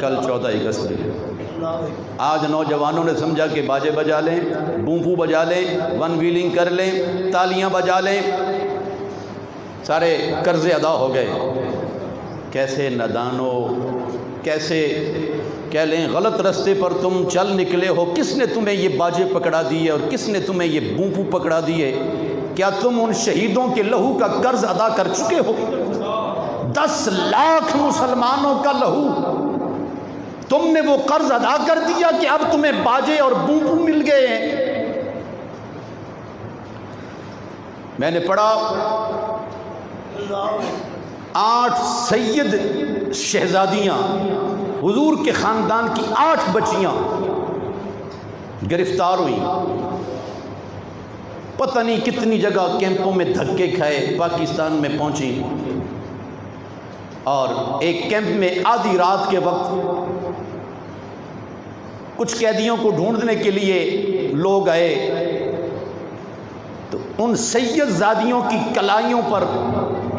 کل 14 اگست بھی ہے۔ آج نوجوانوں نے سمجھا کہ باجے بجا لیں، بومپو بجا لیں، ون ویلنگ کر لیں، تالیاں بجا لیں، سارے قرضے ادا ہو گئے۔ کیسے نادانو، کیسے کہہ لیں غلط رستے پر تم چل نکلے ہو۔ کس نے تمہیں یہ باجے پکڑا دیے اور کس نے تمہیں یہ بومپو پکڑا دیے؟ کیا تم ان شہیدوں کے لہو کا قرض ادا کر چکے ہو؟ 10 لاکھ مسلمانوں کا لہو تم نے وہ قرض ادا کر دیا کہ اب تمہیں باجے اور بومپو مل گئے ہیں۔ میں نے پڑھا 8 سید شہزادیاں، حضور کے خاندان کی 8 بچیاں گرفتار ہوئیں، پتہ نہیں کتنی جگہ کیمپوں میں دھکے کھائے، پاکستان میں پہنچی، اور ایک کیمپ میں آدھی رات کے وقت کچھ قیدیوں کو ڈھونڈنے کے لیے لوگ آئے تو ان سید زادیوں کی کلائیوں پر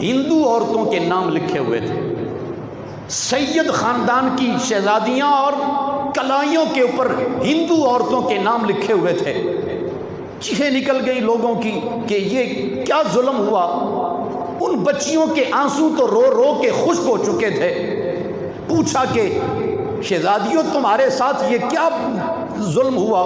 ہندو عورتوں کے نام لکھے ہوئے تھے۔ سید خاندان کی شہزادیاں اور کلائیوں کے اوپر ہندو عورتوں کے نام لکھے ہوئے تھے۔ چیخیں نکل گئی لوگوں کی کہ یہ کیا ظلم ہوا۔ ان بچیوں کے آنسو تو رو رو کے خشک ہو چکے تھے۔ پوچھا کہ شہزادیوں تمہارے ساتھ یہ کیا ظلم ہوا؟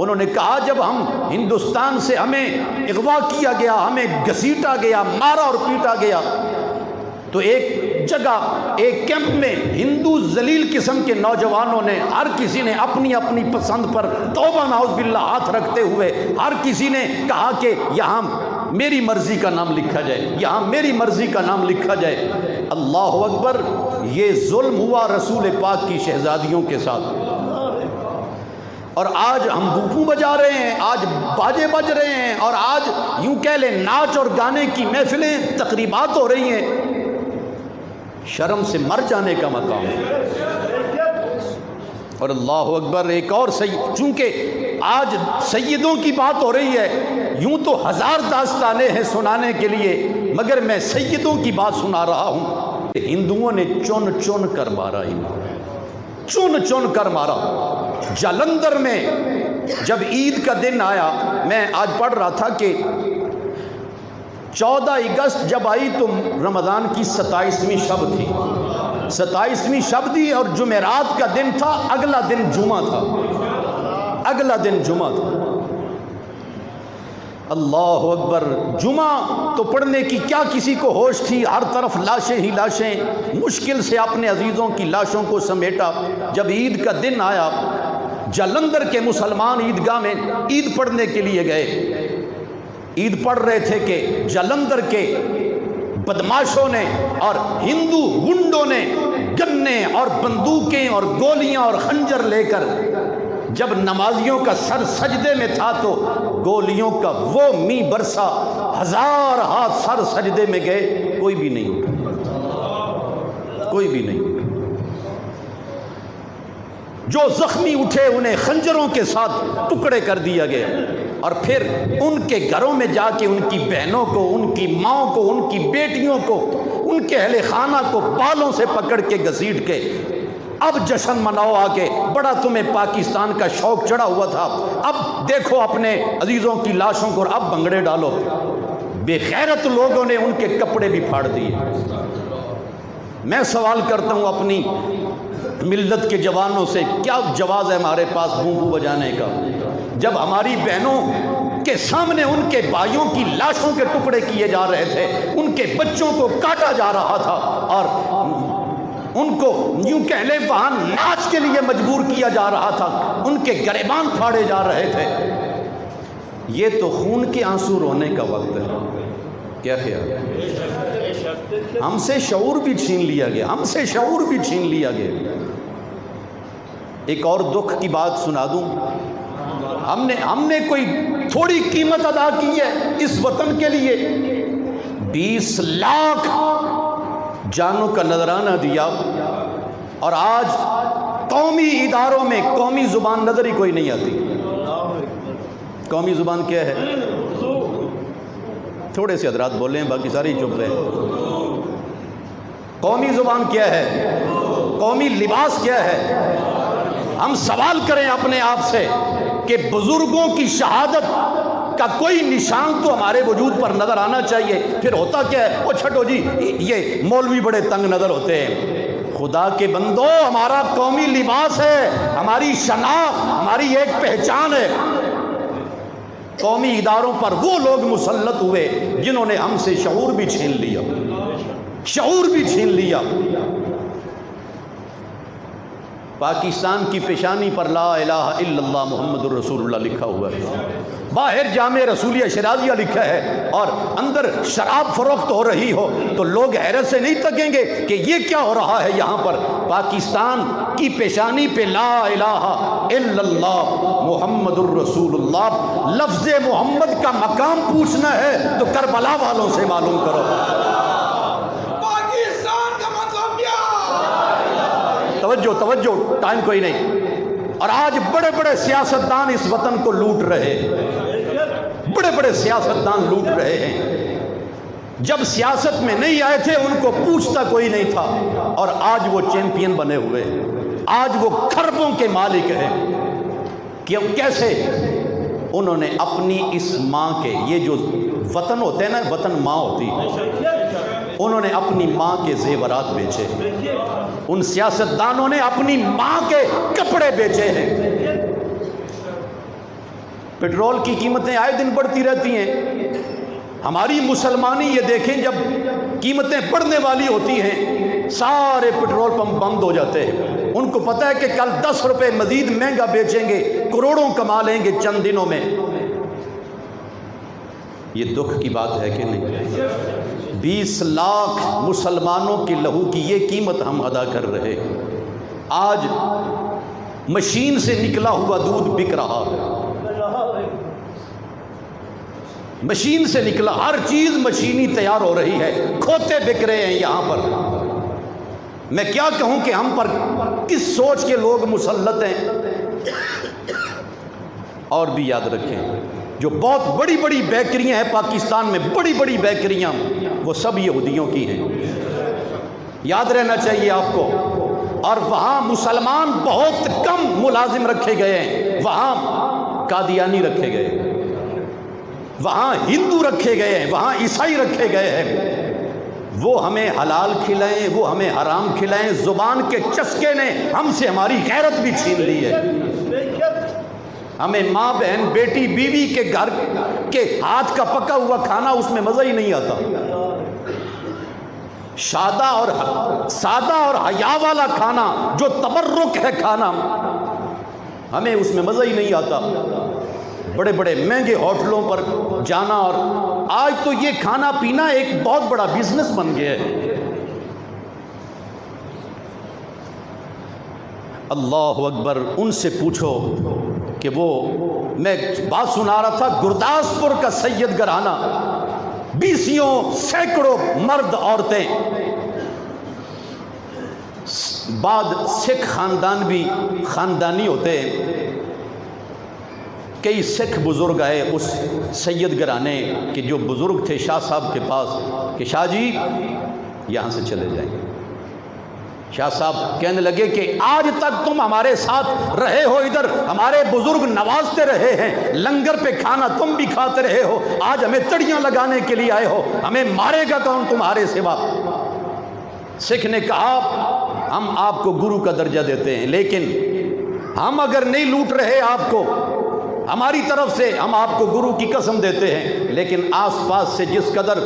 انہوں نے کہا جب ہم ہندوستان سے ہمیں اغوا کیا گیا، ہمیں گھسیٹا گیا، مارا اور پیٹا گیا، تو ایک جگہ ایک کیمپ میں ہندو ذلیل قسم کے نوجوانوں نے ہر کسی نے اپنی اپنی پسند پر توبہ نعوذ باللہ ہاتھ رکھتے ہوئے ہر کسی نے کہا کہ یہاں میری مرضی کا نام لکھا جائے، یہاں میری مرضی کا نام لکھا جائے۔ اللہ اکبر، یہ ظلم ہوا رسول پاک کی شہزادیوں کے ساتھ۔ اور آج ہم بومپو بجا رہے ہیں، آج باجے بج رہے ہیں، اور آج یوں کہہ لیں ناچ اور گانے کی محفلیں، تقریبات ہو رہی ہیں۔ شرم سے مر جانے کا مقام ہے۔ اور اللہ اکبر، ایک اور چونکہ آج سیدوں کی بات ہو رہی ہے، یوں تو 1000 داستانیں ہیں سنانے کے لیے، مگر میں سیدوں کی بات سنا رہا ہوں۔ ہندوؤں نے چن چن کر مارا، چن چن کر مارا۔ جلندر میں جب عید کا دن آیا، میں آج پڑھ رہا تھا کہ 14 اگست جب آئی تو رمضان کی 27ویں شب تھی، 27ویں شب تھی اور جمعرات کا دن تھا، اگلا دن جمعہ تھا، اگلا دن جمعہ تھا۔ اللہ اکبر، جمعہ تو پڑھنے کی کیا کسی کو ہوش تھی؟ ہر طرف لاشیں ہی لاشیں، مشکل سے اپنے عزیزوں کی لاشوں کو سمیٹا۔ جب عید کا دن آیا، جلندر کے مسلمان عیدگاہ میں عید پڑھنے کے لیے گئے، عید پڑھ رہے تھے کہ جلندر کے بدماشوں نے اور ہندو گنڈوں نے گنے اور بندوقیں اور گولیاں اور خنجر لے کر جب نمازیوں کا سر سجدے میں تھا تو گولیوں کا وہ می برسا، 1000 ہاتھ سر سجدے میں گئے، کوئی بھی نہیں اٹھا، کوئی بھی نہیں اٹھا۔ جو زخمی اٹھے انہیں خنجروں کے ساتھ ٹکڑے کر دیا گیا، اور پھر ان کے گھروں میں جا کے ان کی بہنوں کو، ان کی ماؤں کو، ان کی بیٹیوں کو، ان کے اہل خانہ کو بالوں سے پکڑ کے گھسیٹ کے اب جشن مناؤ آگے، بڑا تمہیں پاکستان کا شوق چڑھا ہوا تھا، اب دیکھو اپنے عزیزوں کی لاشوں کو، اب بھنگڑے ڈالو۔ بے غیرت لوگوں نے ان کے کپڑے بھی پھاڑ دیے۔ میں سوال کرتا ہوں اپنی ملت کے جوانوں سے، کیا جواز ہے ہمارے پاس بومبو بجانے کا؟ جب ہماری بہنوں کے سامنے ان کے بھائیوں کی لاشوں کے ٹکڑے کیے جا رہے تھے، ان کے بچوں کو کاٹا جا رہا تھا، اور ان کو یوں کہہ لیں وہاں ناچ کے لیے مجبور کیا جا رہا تھا، ان کے گریبان پھاڑے جا رہے تھے۔ یہ تو خون کے آنسو رونے کا وقت ہے۔ کیا خیال ہے؟ ہم سے شعور بھی چھین لیا گیا، ہم سے شعور بھی چھین لیا گیا۔ ایک اور دکھ کی بات سنا دوں، ہم نے کوئی تھوڑی قیمت ادا کی ہے اس وطن کے لیے؟ 20 لاکھ جانوں کا نذرانہ دیا، اور آج قومی اداروں میں قومی زبان نظر ہی کوئی نہیں آتی۔ قومی زبان کیا ہے؟ تھوڑے سے حضرات بولیں، باقی سارے ہی چپ رہے ہیں۔ قومی زبان کیا ہے؟ قومی لباس کیا ہے؟ ہم سوال کریں اپنے آپ سے کہ بزرگوں کی شہادت کا کوئی نشان تو ہمارے وجود پر نظر آنا چاہیے. پھر ہوتا کیا ہے؟ وہ چھٹو جی یہ مولوی بڑے تنگ نظر ہوتے ہیں. خدا کے بندو، ہمارا قومی لباس ہے، ہماری شناخت، ہماری ایک پہچان ہے. قومی اداروں پر وہ لوگ مسلط ہوئے جنہوں نے ہم سے شعور بھی چھین لیا، شعور بھی چھین لیا. پاکستان کی پیشانی پر لا الہ الا اللہ محمد الرسول اللہ لکھا ہوا ہے، باہر جامع رسولیہ شرازیہ لکھا ہے، اور اندر شراب فروخت ہو رہی ہو تو لوگ حیرت سے نہیں تکیں گے کہ یہ کیا ہو رہا ہے یہاں پر. پاکستان کی پیشانی پہ لا الہ الا اللہ محمد الرسول اللہ، لفظ محمد کا مقام پوچھنا ہے تو کربلا والوں سے معلوم کرو. توجہ ٹائم کوئی نہیں. اور آج بڑے بڑے سیاستدان اس وطن کو لوٹ رہے ہیں، بڑے بڑے سیاستدان لوٹ رہے ہیں. جب سیاست میں نہیں آئے تھے ان کو پوچھتا کوئی نہیں تھا، اور آج وہ چیمپئن بنے ہوئے، آج وہ کھربوں کے مالک ہیں. کیوں؟ کیسے؟ انہوں نے اپنی اس ماں کے، یہ جو وطن ہوتے ہیں نا، وطن ماں ہوتی ہے، انہوں نے اپنی ماں کے زیورات بیچے. ان سیاستدانوں نے اپنی ماں کے کپڑے بیچے ہیں. پیٹرول کی قیمتیں آئے دن بڑھتی رہتی ہیں. ہماری مسلمانی یہ دیکھیں، جب قیمتیں بڑھنے والی ہوتی ہیں سارے پیٹرول پمپ بند ہو جاتے ہیں. ان کو پتہ ہے کہ کل 10 روپے مزید مہنگا بیچیں گے، کروڑوں کما لیں گے چند دنوں میں. یہ دکھ کی بات ہے کہ نہیں؟ 20 لاکھ مسلمانوں کے لہو کی یہ قیمت ہم ادا کر رہے ہیں. آج مشین سے نکلا ہوا دودھ بک رہا ہے، مشین سے نکلا، ہر چیز مشینی تیار ہو رہی ہے، کھوتے بک رہے ہیں یہاں پر. میں کیا کہوں کہ ہم پر کس سوچ کے لوگ مسلط ہیں. اور بھی یاد رکھیں، جو بہت بڑی بڑی بیکریاں ہیں پاکستان میں، بڑی بڑی بیکریاں، وہ سب یہودیوں کی ہیں، یاد رہنا چاہیے آپ کو. اور وہاں مسلمان بہت کم ملازم رکھے گئے ہیں، وہاں قادیانی رکھے گئے ہیں، وہاں ہندو رکھے گئے ہیں، وہاں عیسائی رکھے گئے ہیں. وہ ہمیں حلال کھلائیں، وہ ہمیں حرام کھلائیں. زبان کے چسکے نے ہم سے ہماری غیرت بھی چھین لی ہے. ہمیں ماں بہن بیٹی بیوی کے گھر کے ہاتھ کا پکا ہوا کھانا اس میں مزہ ہی نہیں آتا. سادہ اور حیا والا کھانا جو تبرک ہے کھانا، ہمیں اس میں مزہ ہی نہیں آتا. بڑے بڑے مہنگے ہوٹلوں پر جانا، اور آج تو یہ کھانا پینا ایک بہت بڑا بزنس بن گیا ہے. اللہ اکبر. ان سے پوچھو کہ وہ، میں بات سنا رہا تھا، گرداسپور کا سید گھرانہ، 20 سینکڑوں مرد عورتیں، بعد سکھ خاندان بھی خاندانی ہوتے ہیں. کئی سکھ بزرگ آئے اس سید گھرانے کے جو بزرگ تھے شاہ صاحب کے پاس کہ شاہ جی یہاں سے چلے جائیں. شاہ صاحب کہنے لگے کہ آج تک تم ہمارے ساتھ رہے ہو، ادھر ہمارے بزرگ نوازتے رہے ہیں، لنگر پہ کھانا تم بھی کھاتے رہے ہو، آج ہمیں تڑیاں لگانے کے لیے آئے ہو، ہمیں مارے گا کون تمہارے سوا؟ سکھ نے کہا ہم آپ کو گرو کا درجہ دیتے ہیں، لیکن ہم اگر نہیں لوٹ رہے آپ کو، ہماری طرف سے ہم آپ کو گرو کی قسم دیتے ہیں، لیکن آس پاس سے جس قدر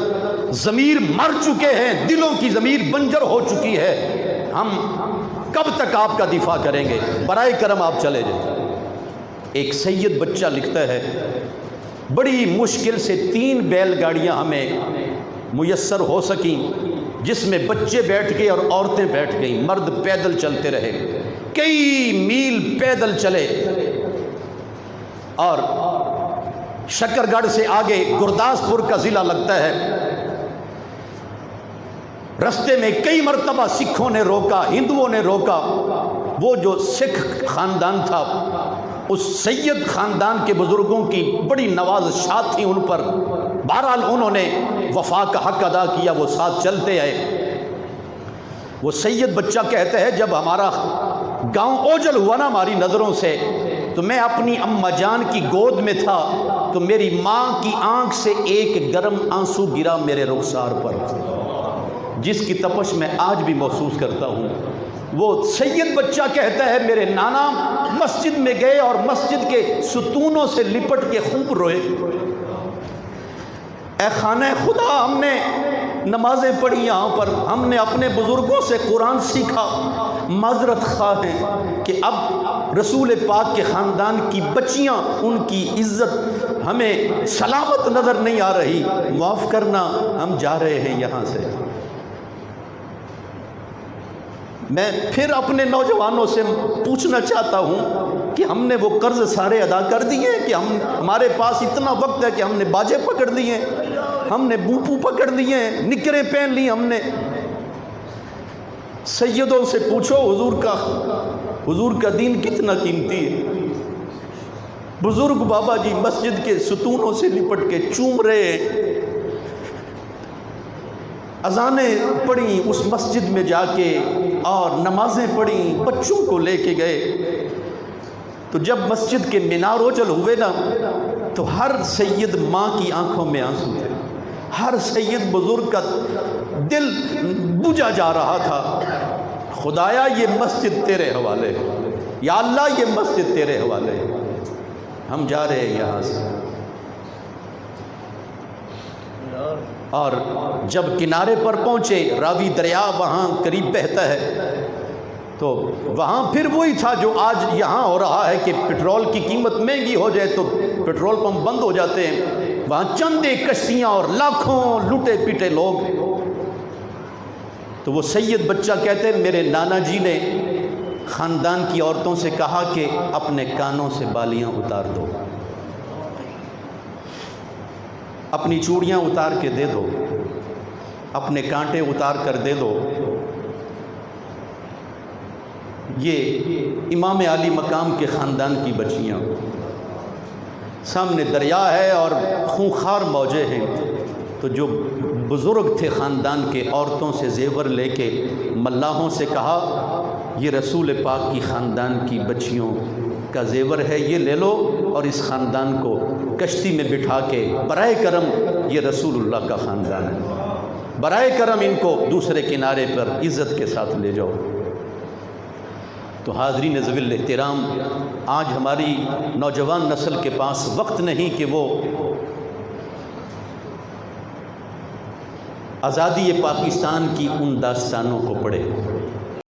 ضمیر مر چکے ہیں، دلوں کی ضمیر بنجر ہو چکی ہے، ہم کب تک آپ کا دفاع کریں گے؟ برائے کرم آپ چلے جائیں. ایک سید بچہ لکھتا ہے بڑی مشکل سے 3 بیل گاڑیاں ہمیں میسر ہو سکیں جس میں بچے بیٹھ گئے اور عورتیں بیٹھ گئیں، مرد پیدل چلتے رہے، کئی میل پیدل چلے، اور شکر گڑھ سے آگے گرداسپور کا ضلع لگتا ہے. رستے میں کئی مرتبہ سکھوں نے روکا، ہندوؤں نے روکا. وہ جو سکھ خاندان تھا، اس سید خاندان کے بزرگوں کی بڑی نوازشات تھیں ان پر. بہرحال انہوں نے وفا کا حق ادا کیا، وہ ساتھ چلتے آئے. وہ سید بچہ کہتا ہے جب ہمارا گاؤں اوجل ہوا نا ہماری نظروں سے، تو میں اپنی اماں جان کی گود میں تھا، تو میری ماں کی آنکھ سے ایک گرم آنسو گرا میرے رخسار پر، جس کی تپش میں آج بھی محسوس کرتا ہوں۔ وہ سید بچہ کہتا ہے میرے نانا مسجد میں گئے اور مسجد کے ستونوں سے لپٹ کے خوب روئے، اے خانہ خدا ہم نے نمازیں پڑھی یہاں پر، ہم نے اپنے بزرگوں سے قرآن سیکھا، معذرت خواہ ہیں کہ اب رسول پاک کے خاندان کی بچیاں، ان کی عزت ہمیں سلامت نظر نہیں آ رہی، معاف کرنا، ہم جا رہے ہیں یہاں سے۔ میں پھر اپنے نوجوانوں سے پوچھنا چاہتا ہوں کہ ہم نے وہ قرض سارے ادا کر دیے کہ ہمارے پاس اتنا وقت ہے کہ ہم نے باجے پکڑ لیے، ہم نے بوپو پکڑ لیے، نکریں پہن لی ہم نے؟ سیدوں سے پوچھو حضور کا دین کتنا قیمتی ہے۔ بزرگ بابا جی مسجد کے ستونوں سے لپٹ کے چوم رہے ہیں، اذانیں پڑھیں اس مسجد میں جا کے اور نمازیں پڑھیں، بچوں کو لے کے گئے۔ تو جب مسجد کے مینار اوجل ہوئے نا، تو ہر سید ماں کی آنکھوں میں آنسو تھے، ہر سید بزرگ کا دل بجھا جا رہا تھا، خدایا یہ مسجد تیرے حوالے، یا اللہ یہ مسجد تیرے حوالے، ہم جا رہے ہیں یہاں سے۔ اور جب کنارے پر پہنچے، راوی دریا وہاں قریب بہتا ہے، تو وہاں پھر وہی تھا جو آج یہاں ہو رہا ہے کہ پٹرول کی قیمت مہنگی ہو جائے تو پٹرول پمپ بند ہو جاتے ہیں، وہاں چند ایک کشتیاں اور لاکھوں لوٹے پیٹے لوگ۔ تو وہ سید بچہ کہتے ہیں میرے نانا جی نے خاندان کی عورتوں سے کہا کہ اپنے کانوں سے بالیاں اتار دو، اپنی چوڑیاں اتار کے دے دو، اپنے کانٹے اتار کر دے دو۔ یہ امام عالی مقام کے خاندان کی بچیاں، سامنے دریا ہے اور خونخوار موجیں ہیں، تو جو بزرگ تھے خاندان کے عورتوں سے زیور لے کے ملاحوں سے کہا یہ رسول پاک کی خاندان کی بچیوں کا زیور ہے، یہ لے لو اور اس خاندان کو کشتی میں بٹھا کے برائے کرم، یہ رسول اللہ کا خاندان ہے، برائے کرم ان کو دوسرے کنارے پر عزت کے ساتھ لے جاؤ۔ تو حاضرین ذوی الاحترام، آج ہماری نوجوان نسل کے پاس وقت نہیں کہ وہ آزادی پاکستان کی ان داستانوں کو پڑھے۔